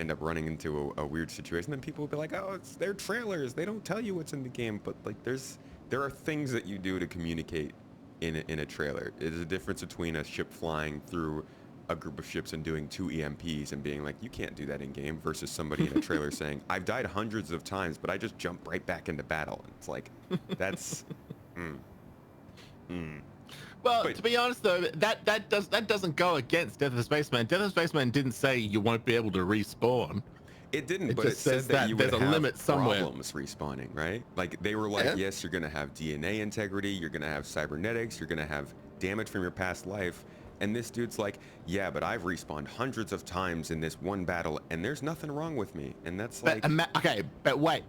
end up running into a weird situation, then people will be like, oh, they're trailers. They don't tell you what's in the game. But like, there are things that you do to communicate in a trailer. It is a difference between a ship flying through a group of ships and doing 2 EMPs and being like, you can't do that in game, versus somebody in a trailer saying, I've died hundreds of times, but I just jump right back into battle. And it's like, that's, Well, But- to be honest though, that doesn't go against Death of a Spaceman. Death of a Spaceman didn't say you won't be able to respawn. It didn't, It but it just said says that that you would there's a have limit somewhere. problems respawning, right? Like they were like, Yeah. yes, you're gonna have DNA integrity, you're gonna have cybernetics, you're gonna have damage from your past life. And this dude's like, yeah, but I've respawned hundreds of times in this one battle, and there's nothing wrong with me. And that's like, Okay, but wait.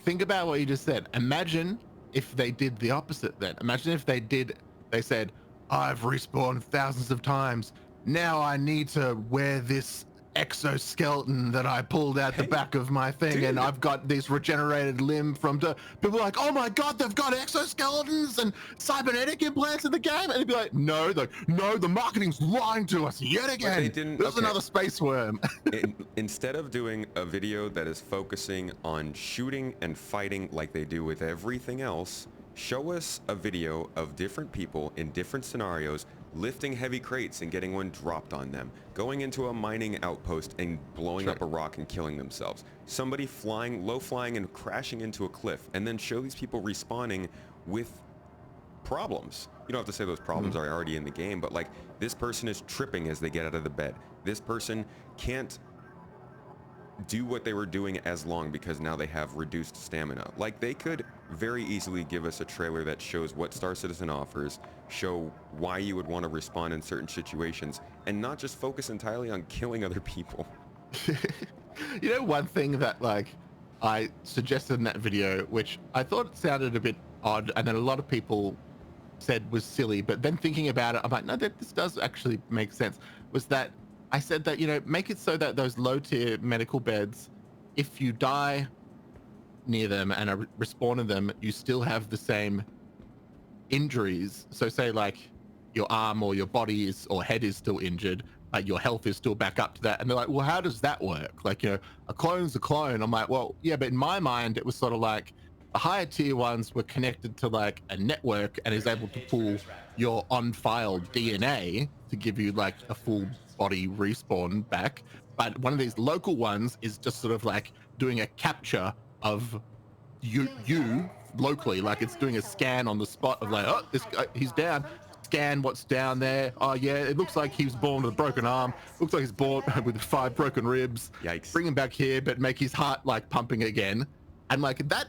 Think about what you just said. Imagine if they did the opposite then. Imagine if they said, I've respawned thousands of times. Now I need to wear this exoskeleton that I pulled out the back of my thing, dude. and I've got this regenerated limb from people are like, oh my god, they've got exoskeletons and cybernetic implants in the game, and they'd be like, no, the marketing's lying to us yet again. they didn't- There's okay. another space worm. Instead of doing a video that is focusing on shooting and fighting like they do with everything else, show us a video of different people in different scenarios lifting heavy crates and getting one dropped on them, going into a mining outpost and blowing up a rock and killing themselves, somebody low flying and crashing into a cliff, and then show these people respawning with problems. You don't have to say those problems are already in the game, but like, this person is tripping as they get out of the bed. This person can't do what they were doing as long because now they have reduced stamina. Like, they could very easily give us a trailer that shows what Star Citizen offers, show why you would want to respond in certain situations, and not just focus entirely on killing other people. You know, one thing that like I suggested in that video, which I thought sounded a bit odd, and then a lot of people said was silly, but then thinking about it, I'm like, no, this does actually make sense, was that I said that, you know, make it so that those low tier medical beds, if you die near them and are respawn in them, you still have the same injuries. So say like your arm or your body or head is still injured, like your health is still back up to that. And they're like, well, how does that work? Like, you know, a clone's a clone. I'm like, well, yeah, but in my mind, it was sort of like the higher tier ones were connected to like a network and is able to pull your on file DNA to give you like a full body respawn back. But one of these local ones is just sort of like doing a capture of you locally, like it's doing a scan on the spot of like, oh, this guy, he's down. Scan what's down there. Oh yeah, it looks like he was born with a broken arm. Looks like he's born with 5 broken ribs. Yikes. Bring him back here, but make his heart like pumping again. And like that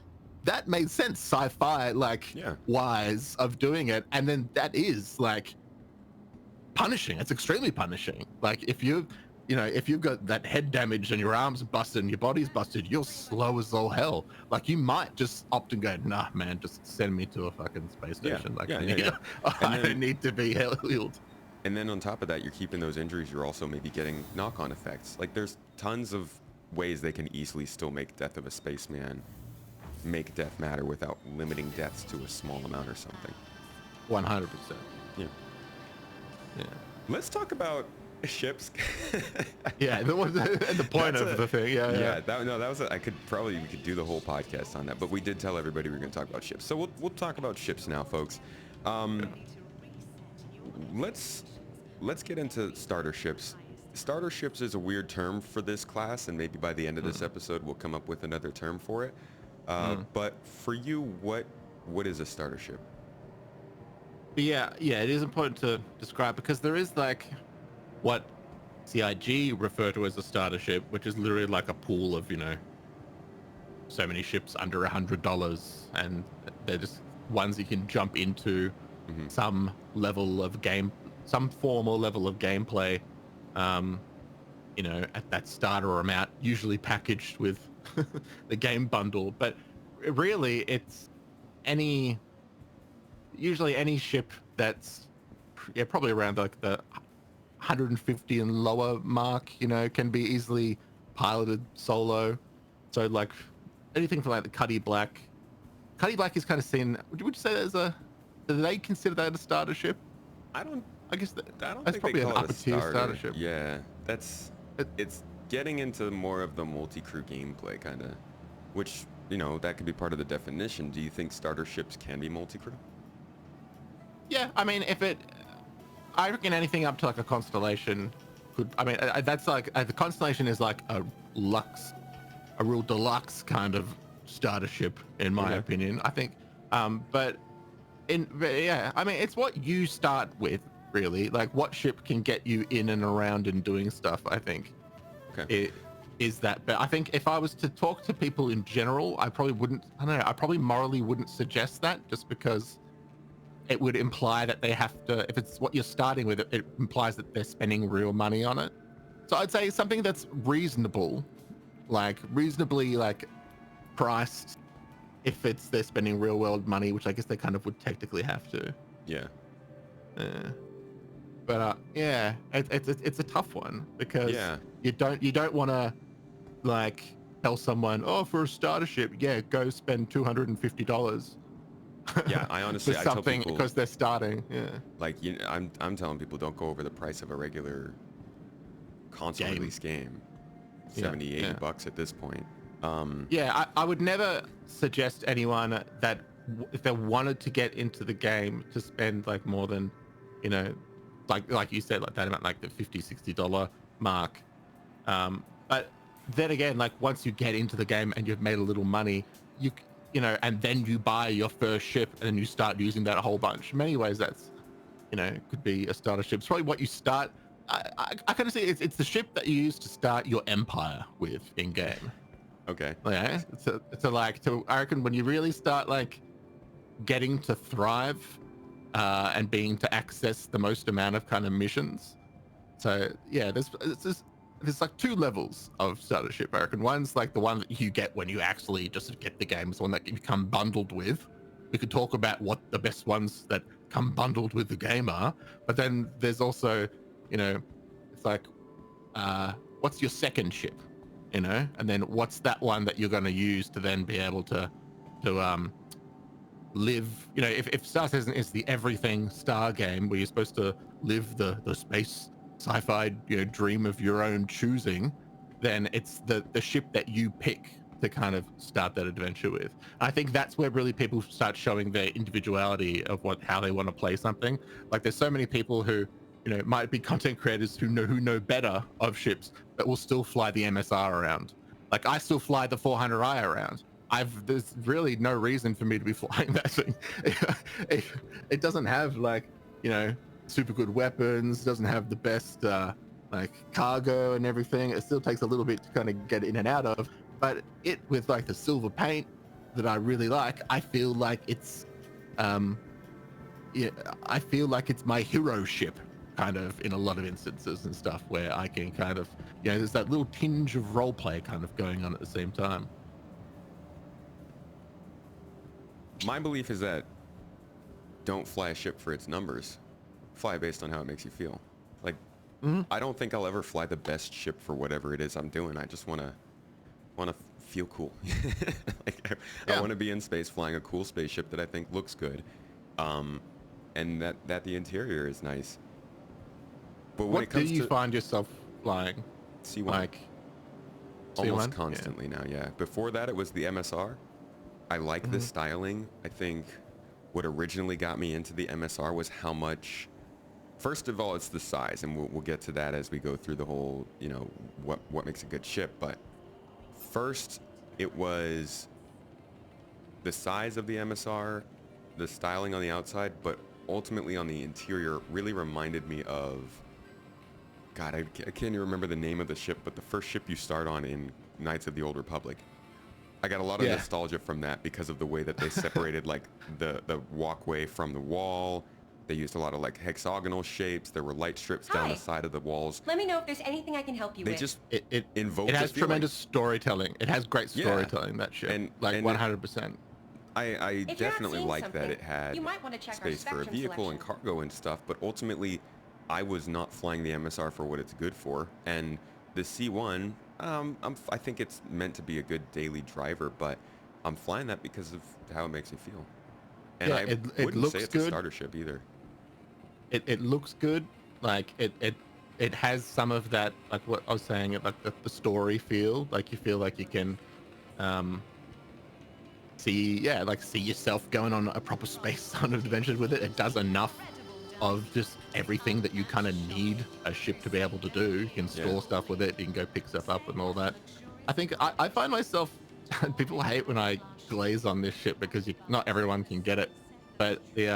made sense, sci-fi like wise of doing it. And then that is like punishing. It's extremely punishing. Like if you've got that head damage and your arm's busted and your body's busted, you're slow as all hell. Like you might just opt and go, nah, man, just send me to a fucking space station. I don't need to be healed. And then on top of that, you're keeping those injuries. You're also maybe getting knock-on effects. Like there's tons of ways they can easily still make Death of a Spaceman make death matter without limiting deaths to a small amount or something. 100%. Yeah. Yeah. Let's talk about ships. Yeah, the point of the thing. Yeah. We could do the whole podcast on that, but we did tell everybody we were going to talk about ships. So we'll talk about ships now, folks. Let's get into starter ships. Starter ships is a weird term for this class, and maybe by the end of this episode we'll come up with another term for it. But for you, what is a starter ship? Yeah, it is important to describe because there is like what CIG refer to as a starter ship, which is literally like a pool of, you know, so many ships under $100, and they're just ones you can jump into some level of game, some form or level of gameplay, you know, at that starter amount, usually packaged with the game bundle. But really, it's usually any ship that's probably around like the 150 and lower mark, you know, can be easily piloted solo. So like anything from like the Cuddy Black is kind of seen. Would you say that do they consider that a starter ship? I don't I guess think that's probably they an call it upper a tier starter ship. Yeah, it's getting into more of the multi-crew gameplay, kind of, which, you know, that could be part of the definition. Do you think starter ships can be multi-crew? Yeah, I mean, I reckon anything up to like a constellation could. I mean, that's like the constellation is like a real deluxe kind of starter ship, in my opinion. I think, but yeah, I mean, it's what you start with, really. Like, what ship can get you in and around and doing stuff. I think Okay. it is that. But I think if I was to talk to people in general, I probably wouldn't. I don't know. I probably morally wouldn't suggest that, just because it would imply that they have to. If it's what you're starting with, it implies that they're spending real money on it. So I'd say something that's reasonable, like reasonably like priced, if they're spending real world money, which I guess they kind of would technically have to. Yeah. But yeah, it's a tough one, because Yeah. you don't want to like tell someone, oh, for a starter ship, yeah, go spend $250 Yeah. I honestly, for I tell something people, because they're starting. Yeah, like, I'm telling people, don't go over the price of a regular console Game. release game. Yeah, 70, 80 yeah. bucks at this point. Yeah, I would never suggest anyone that if they wanted to get into the game to spend like more than, you know, like you said, like that amount, like the $50-$60 mark. But then again, like once you get into the game and you've made a little money, you know, and then you buy your first ship and then you start using that a whole bunch. In many ways, that's, you know, could be a starter ship. It's probably what you start. I kind of see it's the ship that you use to start your empire with in game. Okay. Yeah, I reckon when you really start like getting to thrive and being to access the most amount of kind of missions. So yeah, there's like two levels of starter ship. I reckon one's like the one that you get when you actually just get the game. It's the one that you become bundled with. We could talk about what the best ones that come bundled with the game are, but then there's also, you know, it's like, what's your second ship, you know, and then what's that one that you're going to use to then be able to live, you know, if Star Citizen is the everything star game where you're supposed to live the space sci-fi, you know, dream of your own choosing, then it's the ship that you pick to kind of start that adventure with. I think that's where really people start showing their individuality of how they want to play something. Like there's so many people who, you know, might be content creators who know better of ships, but will still fly the MSR around. Like I still fly the 400i around. There's really no reason for me to be flying that thing. It doesn't have like, you know, super good weapons, doesn't have the best like cargo and everything. It still takes a little bit to kind of get in and out of, but it with like the silver paint that I really like, I feel like it's yeah, I feel like it's my hero ship kind of in a lot of instances and stuff, where I can kind of, you know, there's that little tinge of role play kind of going on at the same time. My belief is that don't fly a ship for its numbers. Fly based on how it makes you feel. Like, I don't think I'll ever fly the best ship for whatever it is I'm doing. I just want to feel cool. Like, I want to be in space flying a cool spaceship that I think looks good, and that the interior is nice. But when it comes do you find yourself flying? C1, Like almost C1? constantly now, yeah. Before that, it was the MSR. I like the styling. I think what originally got me into the MSR was how much. First of all, it's the size, and we'll get to that as we go through the whole, you know, what makes a good ship. But first, it was the size of the MSR, the styling on the outside, but ultimately on the interior really reminded me of, God, I can't even remember the name of the ship, but the first ship you start on in Knights of the Old Republic. I got a lot of nostalgia from that because of the way that they separated like the walkway from the wall. They used a lot of like hexagonal shapes. There were light strips down the side of the walls. Let me know if there's anything I can help you with. They just it invoked it has a feeling. tremendous storytelling. It has great storytelling, that ship. And 100%. I definitely like that it had you might want to check space for a vehicle and cargo and stuff, but ultimately I was not flying the MSR for what it's good for. And the C1, I think it's meant to be a good daily driver, but I'm flying that because of how it makes me feel. And I it wouldn't looks say it's good. a starter ship either. It looks good. Like it it has some of that, like what I was saying, like the story feel. Like you feel like you can um see yourself going on a proper space sort of adventure with it. It does enough of just everything that you kind of need a ship to be able to do. You can Yeah. store stuff with it, you can go pick stuff up and all that. I think I find myself people hate when I glaze on this ship because not everyone can get it. But the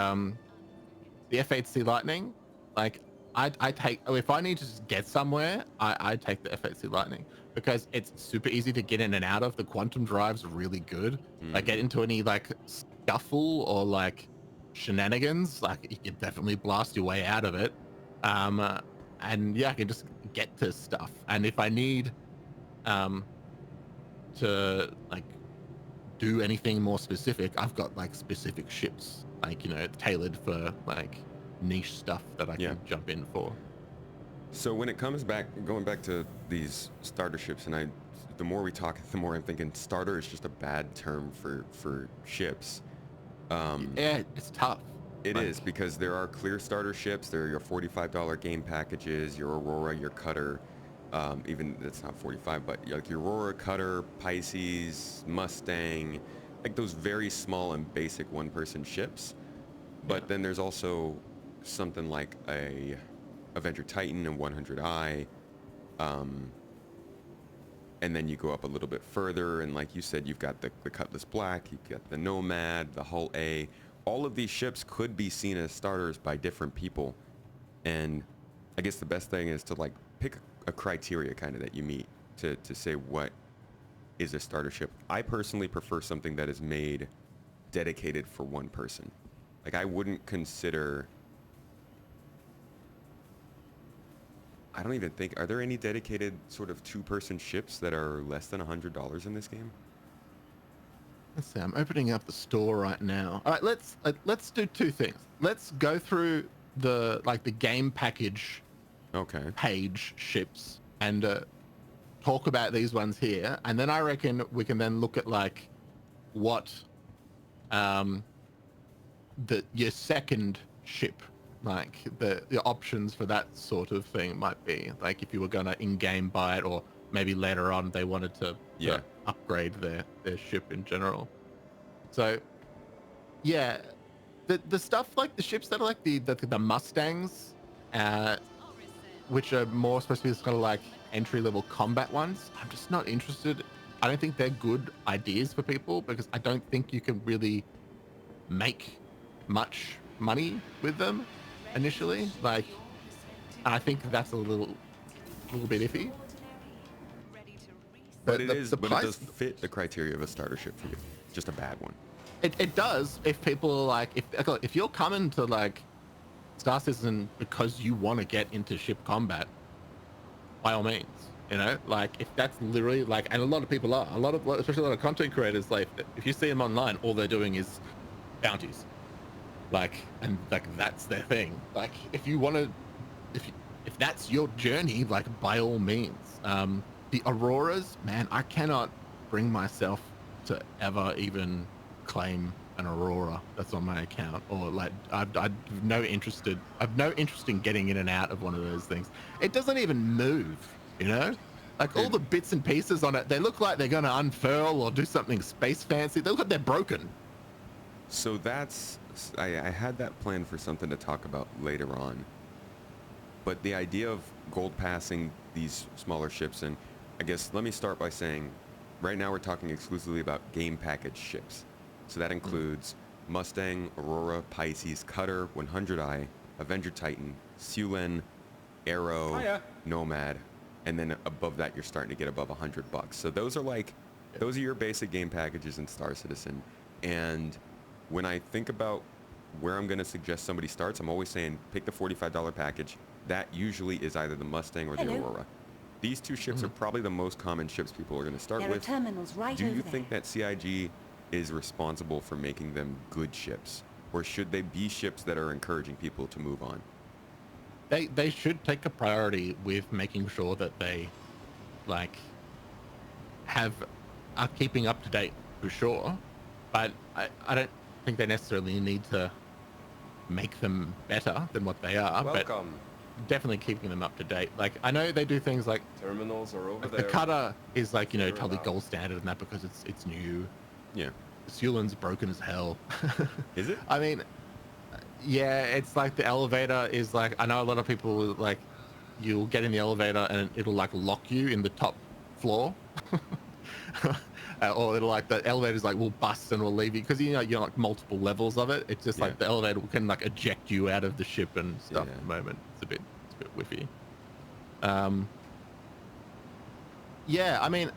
F8C Lightning, like I take if I need to just get somewhere, I take the F8C Lightning because it's super easy to get in and out of. The quantum drive's really good. Like get into any like scuffle or like shenanigans, like you can definitely blast your way out of it. And yeah, I can just get to stuff. And if I need um to like do anything more specific, I've got like specific ships, like tailored for like niche stuff that I Yeah. can jump in for. So when it comes back, going back to these starter ships, and the more we talk, the more I'm thinking starter is just a bad term for ships. Yeah, it's tough. It is, because there are clear starter ships. There are your $45 game packages, your Aurora, your Cutter. Even that's not 45, but like your Aurora, Cutter, Pisces, Mustang, like those very small and basic one-person ships. But then there's also something like a Avenger Titan and 100i, and then you go up a little bit further, and like you said, you've got the Cutlass Black, you've got the Nomad, the Hull A. All of these ships could be seen as starters by different people, and I guess the best thing is to like pick a criteria kind of that you meet to say what is a starter ship. I personally prefer something that is made dedicated for one person. Like I wouldn't consider, I don't even think, are there any dedicated sort of two-person ships that are less than $100 in this game? Let's see. I'm opening up the store right now. All right, let's do two things. Let's go through the game package Okay. page ships and talk about these ones here, and then I reckon we can then look at like what your second ship, like the options for that sort of thing might be, like if you were gonna in-game buy it, or maybe later on they wanted to upgrade their ship in general. So yeah, the stuff like the ships that are like the Mustangs, which are more supposed to be kind of like entry-level combat ones, I'm just not interested. I don't think they're good ideas for people because I don't think you can really make much money with them initially. Like, and I think that's a little bit iffy. But it does fit the criteria of a starter ship for you. Just a bad one. It does if people are like, if you're coming to like Star Citizen because you want to get into ship combat, by all means, like if that's literally like, and a lot of people are, especially a lot of content creators, like if you see them online, all they're doing is bounties, like, and like that's their thing. Like if you want to, if that's your journey, like by all means. The Auroras, man, I cannot bring myself to ever even claim an Aurora that's on my account, or like I've no interest in getting in and out of one of those things. It doesn't even move, like all the bits and pieces on it, they look like they're going to unfurl or do something space fancy. They look like they're broken. So that's, I had that planned for something to talk about later on, but the idea of gold passing these smaller ships, and I guess let me start by saying right now we're talking exclusively about game package ships. So that includes Mustang, Aurora, Pisces, Cutter, 100i, Avenger Titan, Sulen, Arrow, Nomad, and then above that you're starting to get above $100. So those are your basic game packages in Star Citizen. And when I think about where I'm going to suggest somebody starts, I'm always saying pick the $45 package. That usually is either the Mustang or the Aurora. These two ships are probably the most common ships people are going to start with. There are terminals right Do over you there. think that CIG is responsible for making them good ships? Or should they be ships that are encouraging people to move on? They should take a priority with making sure that they like are keeping up to date for sure, but I don't think they necessarily need to make them better than what they are. Welcome. definitely keeping them up to date. Like I know they do things like Terminals are over the there. cutter is like, you know, Figure it totally out. gold standard and that because it's new. Yeah. Sewland's broken as hell. Is it? I mean, yeah, it's like the elevator is like, I know a lot of people like, you'll get in the elevator and it'll like lock you in the top floor. Or it'll like, the elevators like will bust and will leave you because you know you're like multiple levels of it. It's just Yeah. like the elevator can like eject you out of the ship and stuff Yeah. at the moment. It's a bit whiffy. Yeah, I mean,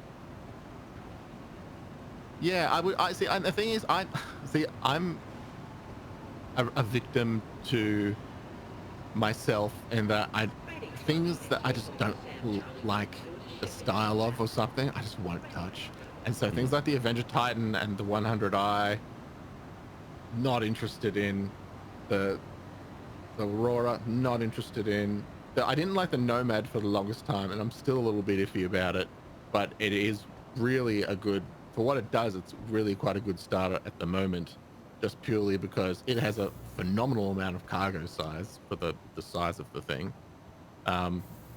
yeah, I see. And the thing is, I'm a victim to myself in that things that I just don't like the style of or something, I just won't touch. And so things like the Avenger Titan and the 100i, not interested in the Aurora, not interested in I didn't like the Nomad for the longest time, and I'm still a little bit iffy about it, but it is really a good, for what it does, it's really quite a good starter at the moment, just purely because it has a phenomenal amount of cargo size for the size of the thing.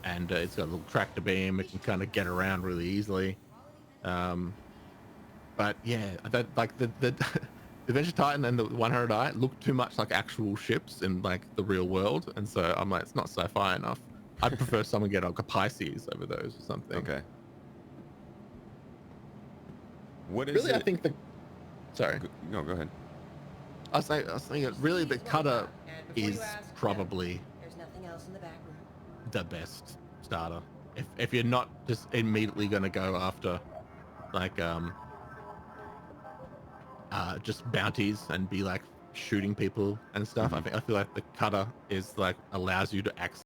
And it's got a little tractor beam, it can kind of get around really easily. But yeah, that like the the Venture Titan and the 100i look too much like actual ships in like the real world, and so I'm like, it's not sci-fi enough. I'd prefer someone get like a Pisces over those or something. Okay. What is Really, it? I think sorry, No, go ahead. I was saying really the cutter is probably There's nothing else in the back room. the best starter. If you're not just immediately going to go after like just bounties and be like shooting people and stuff, I feel like the cutter is like allows you to access